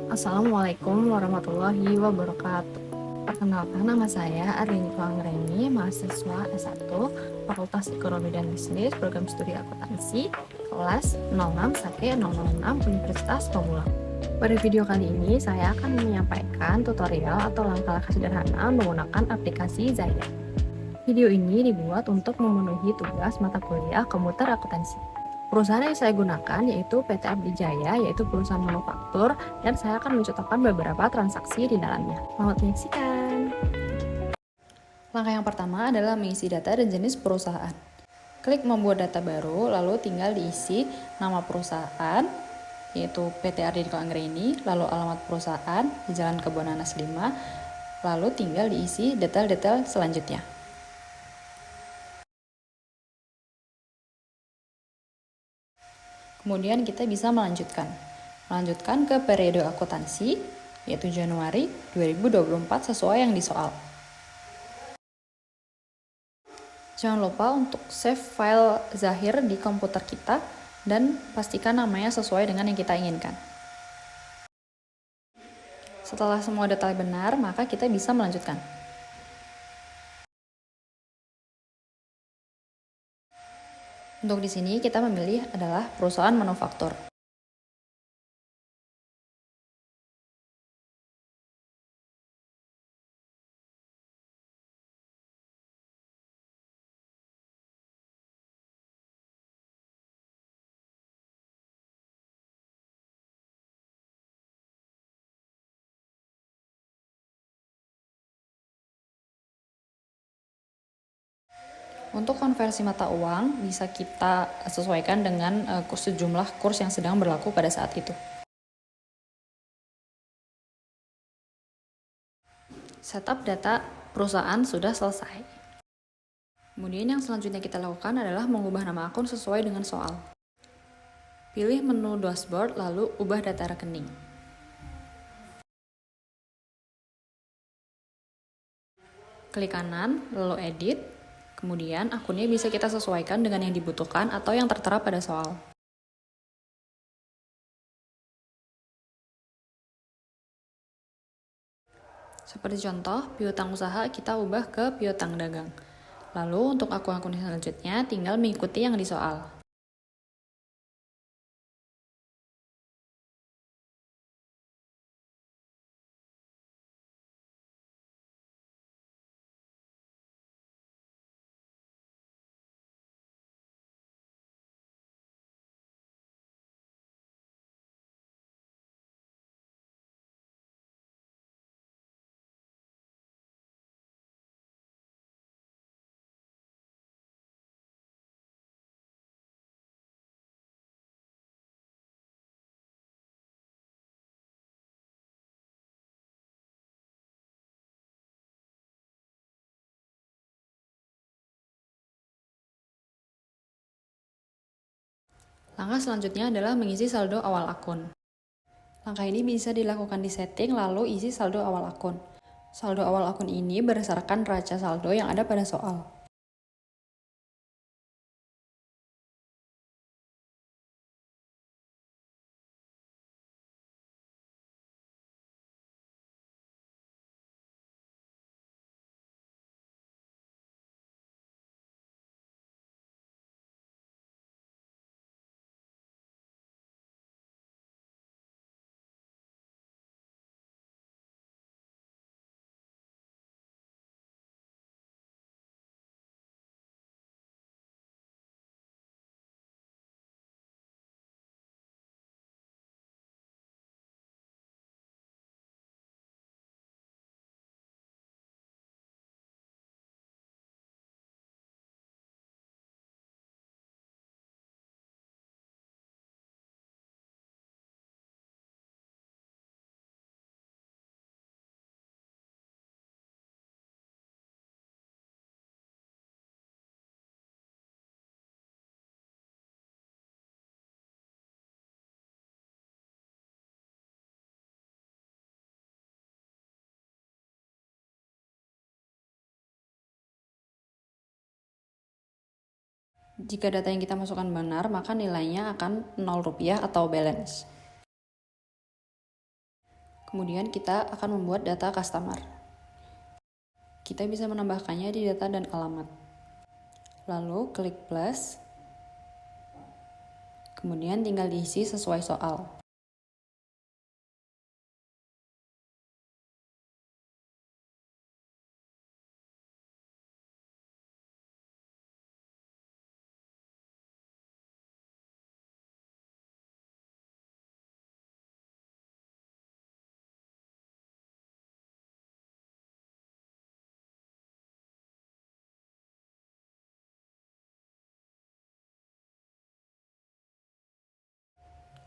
Assalamualaikum warahmatullahi wabarakatuh. Perkenalkan, nama saya Arini Anggreni, mahasiswa S1 Fakultas Ekonomi dan Bisnis, program studi akuntansi, kelas 06-006 Universitas Pamulang. Pada video kali ini, saya akan menyampaikan tutorial atau langkah-langkah sederhana menggunakan aplikasi Zaya. Video ini dibuat untuk memenuhi tugas mata kuliah komputer akuntansi. Perusahaan yang saya gunakan yaitu PT Abdi Jaya, yaitu perusahaan manufaktur, dan saya akan mencontohkan beberapa transaksi di dalamnya. Selamat menyaksikan. Langkah yang pertama adalah mengisi data dan jenis perusahaan. Klik membuat data baru, lalu tinggal diisi nama perusahaan, yaitu PT Ardhidiko Anggreni, lalu alamat perusahaan di Jalan Kebonanas 5, lalu tinggal diisi detail-detail selanjutnya. Kemudian kita bisa melanjutkan ke periode akuntansi, yaitu Januari 2024 sesuai yang di soal. Jangan lupa untuk save file Zahir di komputer kita dan pastikan namanya sesuai dengan yang kita inginkan. Setelah semua detail benar, maka kita bisa melanjutkan. Untuk di sini kita memilih adalah perusahaan manufaktur. Untuk konversi mata uang bisa kita sesuaikan dengan sejumlah kurs yang sedang berlaku pada saat itu. Setup data perusahaan sudah selesai. Kemudian yang selanjutnya kita lakukan adalah mengubah nama akun sesuai dengan soal. Pilih menu dashboard lalu ubah data rekening. Klik kanan lalu edit. Kemudian akunnya bisa kita sesuaikan dengan yang dibutuhkan atau yang tertera pada soal. Seperti contoh, piutang usaha kita ubah ke piutang dagang. Lalu untuk akun-akun selanjutnya tinggal mengikuti yang di soal. Langkah selanjutnya adalah mengisi saldo awal akun. Langkah ini bisa dilakukan di setting lalu isi saldo awal akun. Saldo awal akun ini berdasarkan raca saldo yang ada pada soal. Jika data yang kita masukkan benar, maka nilainya akan Rp0 atau balance. Kemudian kita akan membuat data customer. Kita bisa menambahkannya di data dan alamat. Lalu klik plus, kemudian tinggal diisi sesuai soal.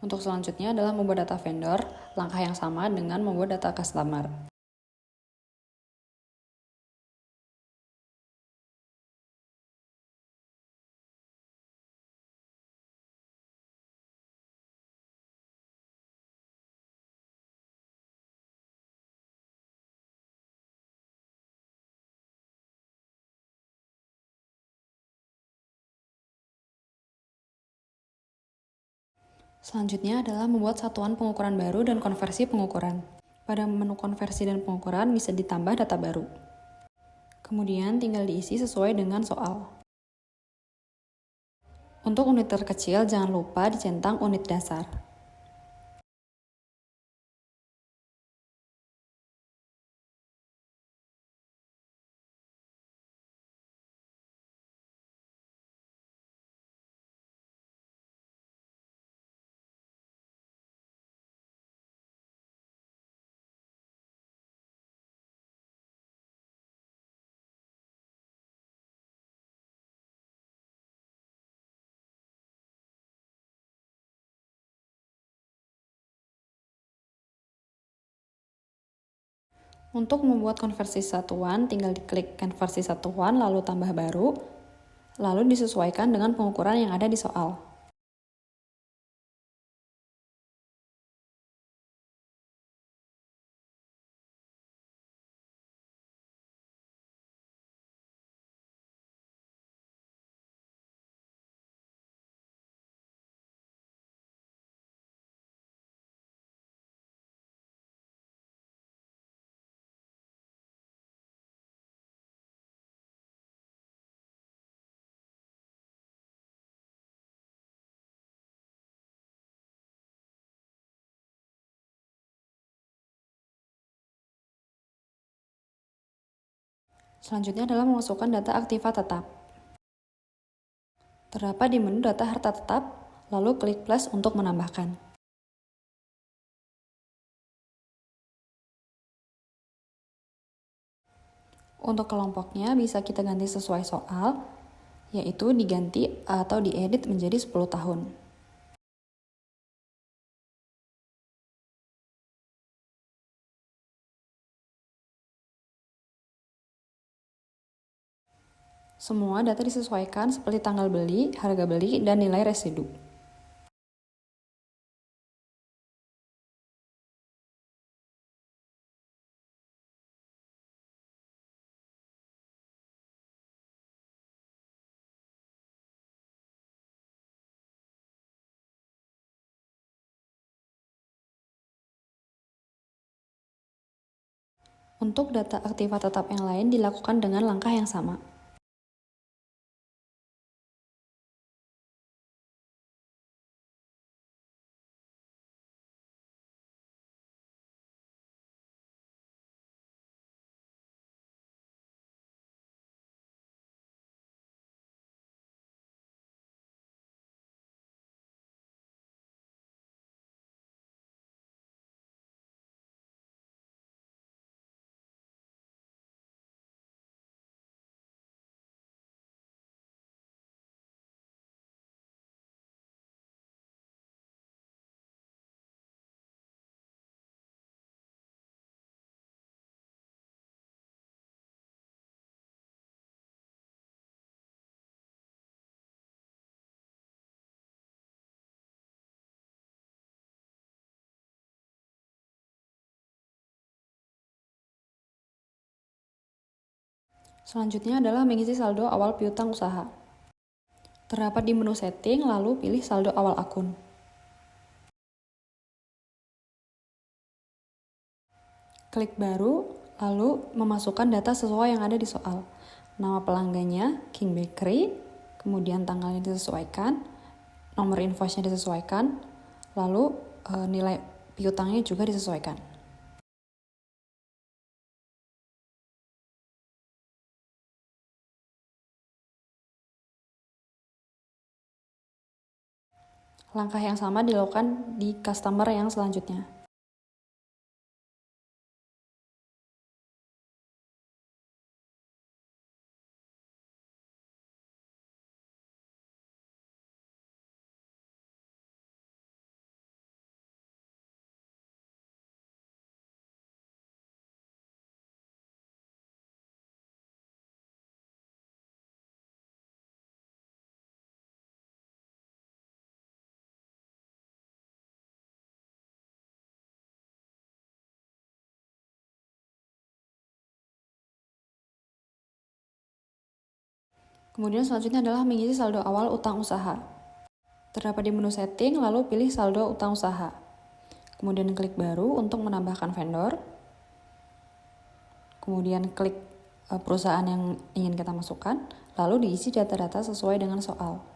Untuk selanjutnya adalah membuat data vendor, langkah yang sama dengan membuat data customer. Selanjutnya adalah membuat satuan pengukuran baru dan konversi pengukuran. Pada menu konversi dan pengukuran bisa ditambah data baru. Kemudian tinggal diisi sesuai dengan soal. Untuk unit terkecil, jangan lupa dicentang unit dasar. Untuk membuat konversi satuan, tinggal diklik konversi satuan, lalu tambah baru, lalu disesuaikan dengan pengukuran yang ada di soal. Selanjutnya adalah memasukkan data aktiva tetap. Terdapat di menu data harta tetap, lalu klik plus untuk menambahkan. Untuk kelompoknya bisa kita ganti sesuai soal, yaitu diganti atau diedit menjadi 10 tahun. Semua data disesuaikan seperti tanggal beli, harga beli, dan nilai residu. Untuk data aktiva tetap yang lain dilakukan dengan langkah yang sama. Selanjutnya adalah mengisi saldo awal piutang usaha. Terdapat di menu setting, lalu pilih saldo awal akun. Klik baru, lalu memasukkan data sesuai yang ada di soal. Nama pelanggannya, King Bakery, kemudian tanggalnya disesuaikan, nomor invoice-nya disesuaikan, lalu nilai piutangnya juga disesuaikan. Langkah yang sama dilakukan di customer yang selanjutnya. Kemudian selanjutnya adalah mengisi saldo awal utang usaha. Terdapat di menu setting, lalu pilih saldo utang usaha. Kemudian klik baru untuk menambahkan vendor. Kemudian klik perusahaan yang ingin kita masukkan, lalu diisi data-data sesuai dengan soal.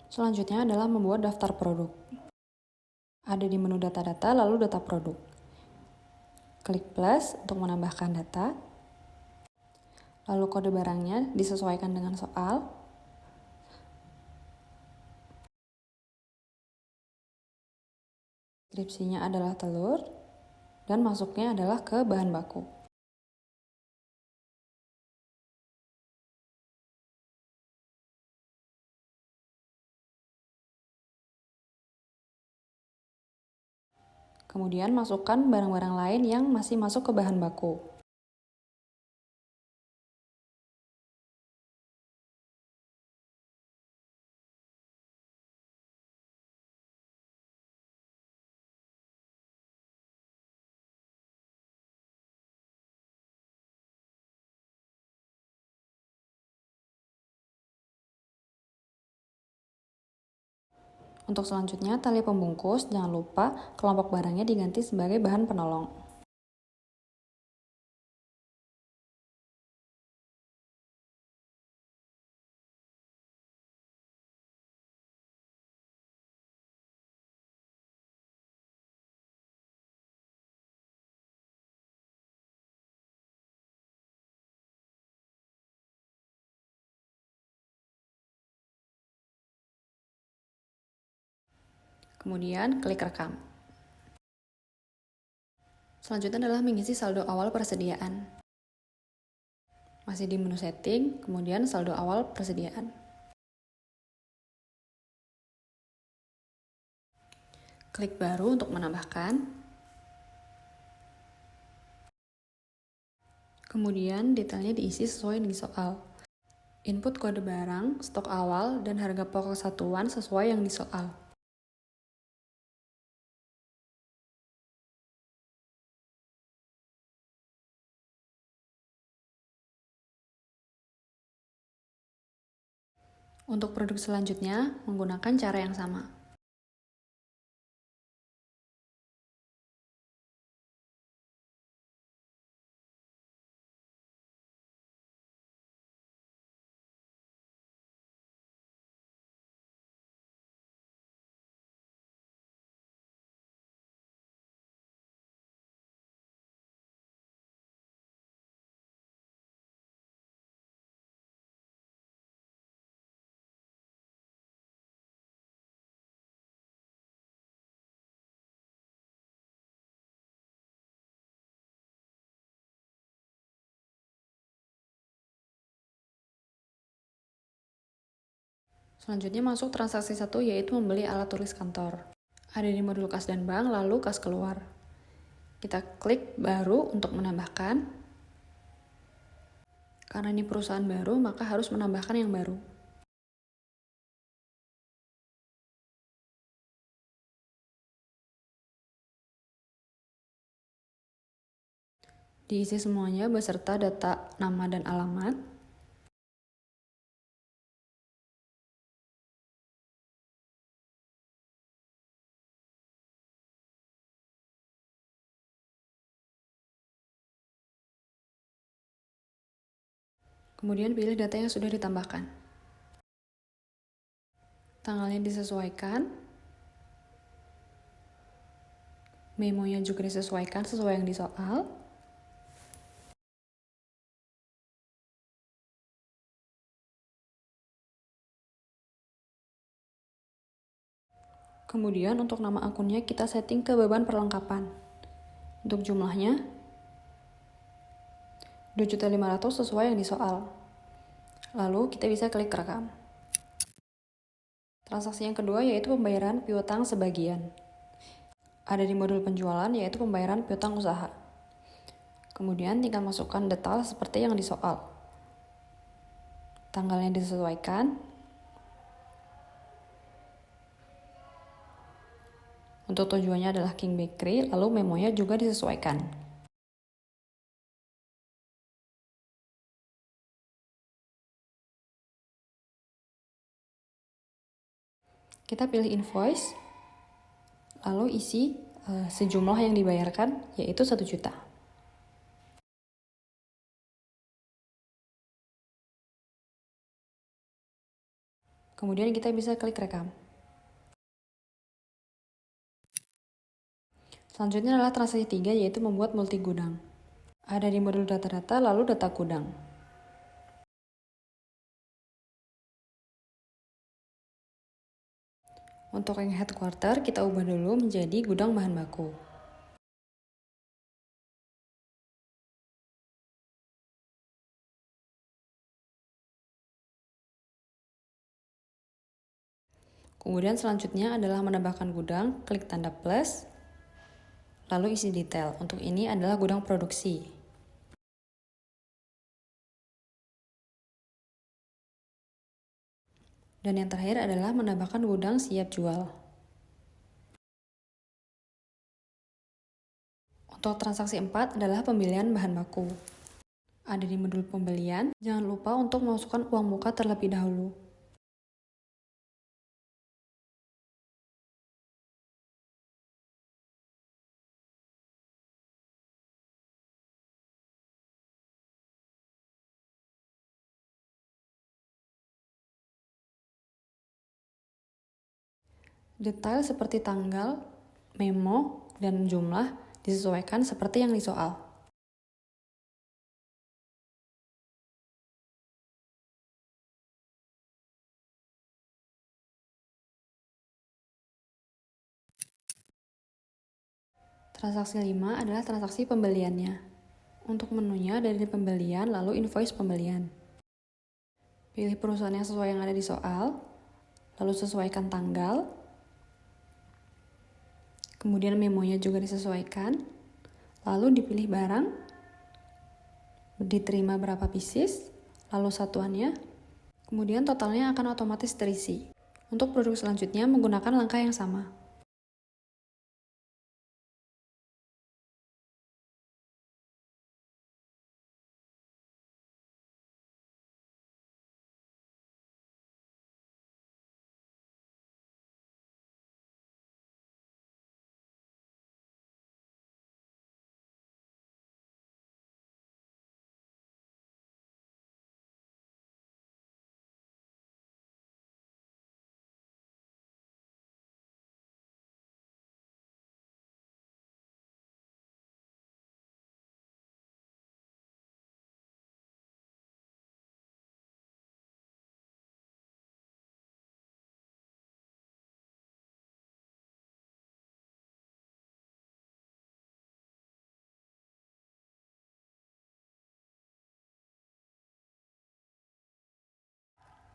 Selanjutnya adalah membuat daftar produk. Ada di menu data-data, lalu data produk. Klik plus untuk menambahkan data. Lalu kode barangnya disesuaikan dengan soal. Deskripsinya adalah telur, dan masuknya adalah ke bahan baku. Kemudian masukkan barang-barang lain yang masih masuk ke bahan baku. Untuk selanjutnya, tali pembungkus, jangan lupa kelompok barangnya diganti sebagai bahan penolong. Kemudian klik rekam. Selanjutnya adalah mengisi saldo awal persediaan. Masih di menu setting, kemudian saldo awal persediaan. Klik baru untuk menambahkan. Kemudian detailnya diisi sesuai dengan soal. Input kode barang, stok awal, dan harga pokok satuan sesuai yang di soal. Untuk produk selanjutnya, menggunakan cara yang sama. Selanjutnya masuk transaksi 1 yaitu membeli alat tulis kantor. Ada di modul kas dan bank, lalu kas keluar. Kita klik baru untuk menambahkan. Karena ini perusahaan baru, maka harus menambahkan yang baru. Diisi semuanya beserta data nama dan alamat. Kemudian pilih data yang sudah ditambahkan. Tanggalnya disesuaikan. Memonya juga disesuaikan sesuai yang di soal. Kemudian untuk nama akunnya kita setting ke beban perlengkapan. Untuk jumlahnya 2.500.000 sesuai yang di soal. Lalu kita bisa klik rekam. Transaksi yang kedua yaitu pembayaran piutang sebagian. Ada di modul penjualan yaitu pembayaran piutang usaha. Kemudian tinggal masukkan detail seperti yang di soal. Tanggalnya disesuaikan. Untuk tujuannya adalah King Bakery, lalu memonya juga disesuaikan. Kita pilih invoice, lalu isi sejumlah yang dibayarkan, yaitu 1 juta. Kemudian kita bisa klik rekam. Selanjutnya adalah transaksi 3 yaitu membuat multi gudang. Ada di modul data-data lalu data gudang. Untuk yang headquarter kita ubah dulu menjadi gudang bahan baku. Kemudian selanjutnya adalah menambahkan gudang, klik tanda plus, lalu isi detail. Untuk ini adalah gudang produksi. Dan yang terakhir adalah menambahkan gudang siap jual. Untuk transaksi 4 adalah pembelian bahan baku. Ada di modul pembelian, jangan lupa untuk memasukkan uang muka terlebih dahulu. Detail seperti tanggal, memo, dan jumlah disesuaikan seperti yang di soal. Transaksi 5 adalah transaksi pembeliannya. Untuk menunya dari pembelian lalu invoice pembelian. Pilih perusahaan yang sesuai yang ada di soal, lalu sesuaikan tanggal. Kemudian memonya juga disesuaikan. Lalu dipilih barang, diterima berapa pieces, lalu satuannya. Kemudian totalnya akan otomatis terisi. Untuk produk selanjutnya menggunakan langkah yang sama.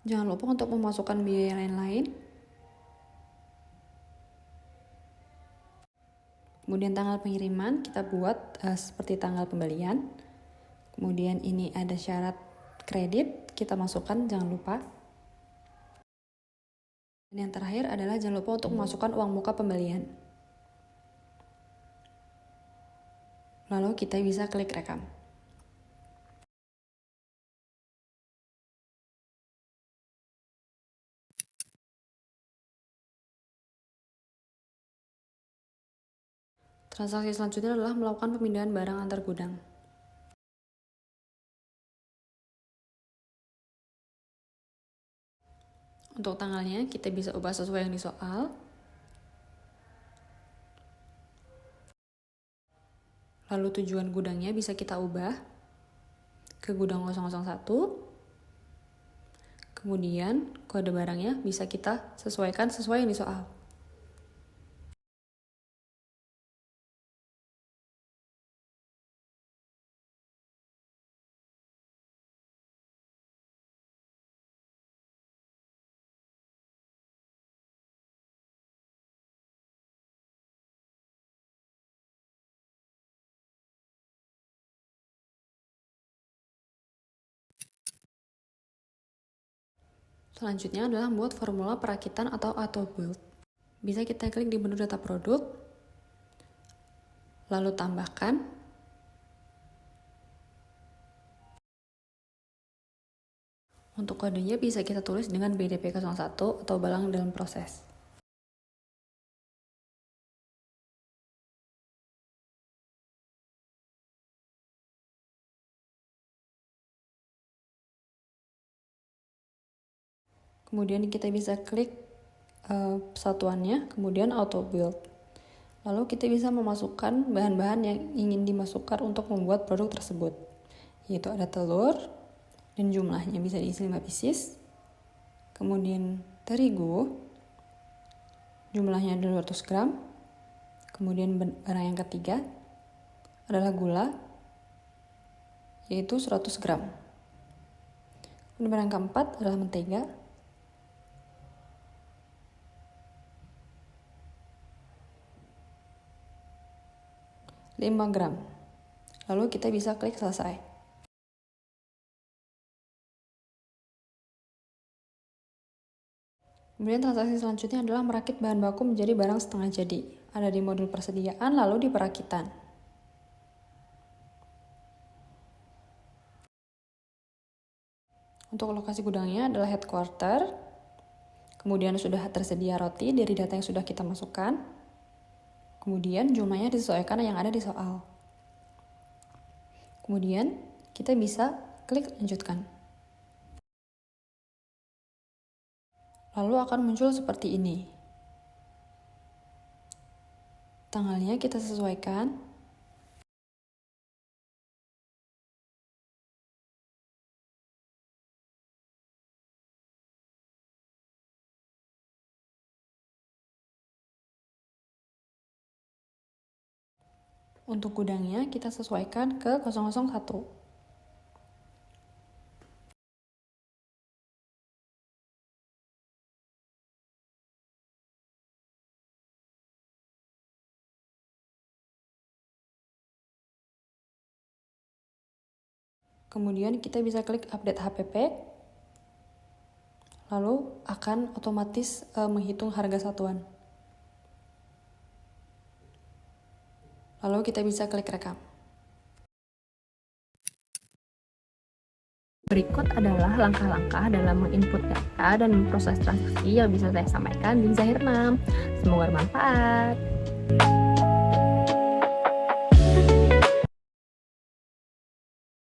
Jangan lupa untuk memasukkan biaya lain-lain. Kemudian tanggal pengiriman kita buat seperti tanggal pembelian. Kemudian ini ada syarat kredit, kita masukkan jangan lupa. Dan yang terakhir adalah jangan lupa untuk memasukkan uang muka pembelian. Lalu kita bisa klik rekam. Transaksi selanjutnya adalah melakukan pemindahan barang antar gudang. Untuk tanggalnya kita bisa ubah sesuai yang di soal. Lalu tujuan gudangnya bisa kita ubah ke gudang 001. Kemudian kode barangnya bisa kita sesuaikan sesuai yang di soal. Selanjutnya adalah membuat formula perakitan atau auto build. Bisa kita klik di menu data produk, lalu tambahkan. Untuk kodenya bisa kita tulis dengan BDP01 atau balang dalam proses. Kemudian kita bisa klik satuannya, kemudian auto build. Lalu kita bisa memasukkan bahan-bahan yang ingin dimasukkan untuk membuat produk tersebut. Yaitu ada telur, dan jumlahnya bisa diisi 5 pieces. Kemudian terigu, jumlahnya 200 gram. Kemudian barang yang ketiga adalah gula, yaitu 100 gram. Kemudian barang keempat adalah mentega, 5 gram. Lalu kita bisa klik selesai. Kemudian transaksi selanjutnya adalah merakit bahan baku menjadi barang setengah jadi. Ada di modul persediaan, lalu di perakitan. Untuk lokasi gudangnya adalah headquarter. Kemudian sudah tersedia roti dari data yang sudah kita masukkan. Kemudian jumlahnya disesuaikan yang ada di soal. Kemudian kita bisa klik lanjutkan. Lalu akan muncul seperti ini. Tanggalnya kita sesuaikan. Untuk gudangnya kita sesuaikan ke 001. Kemudian kita bisa klik update HPP. Lalu akan otomatis menghitung harga satuan. Lalu kita bisa klik rekam. Berikut adalah langkah-langkah dalam menginput data dan memproses transaksi yang bisa saya sampaikan di Zahir 6. Semoga bermanfaat.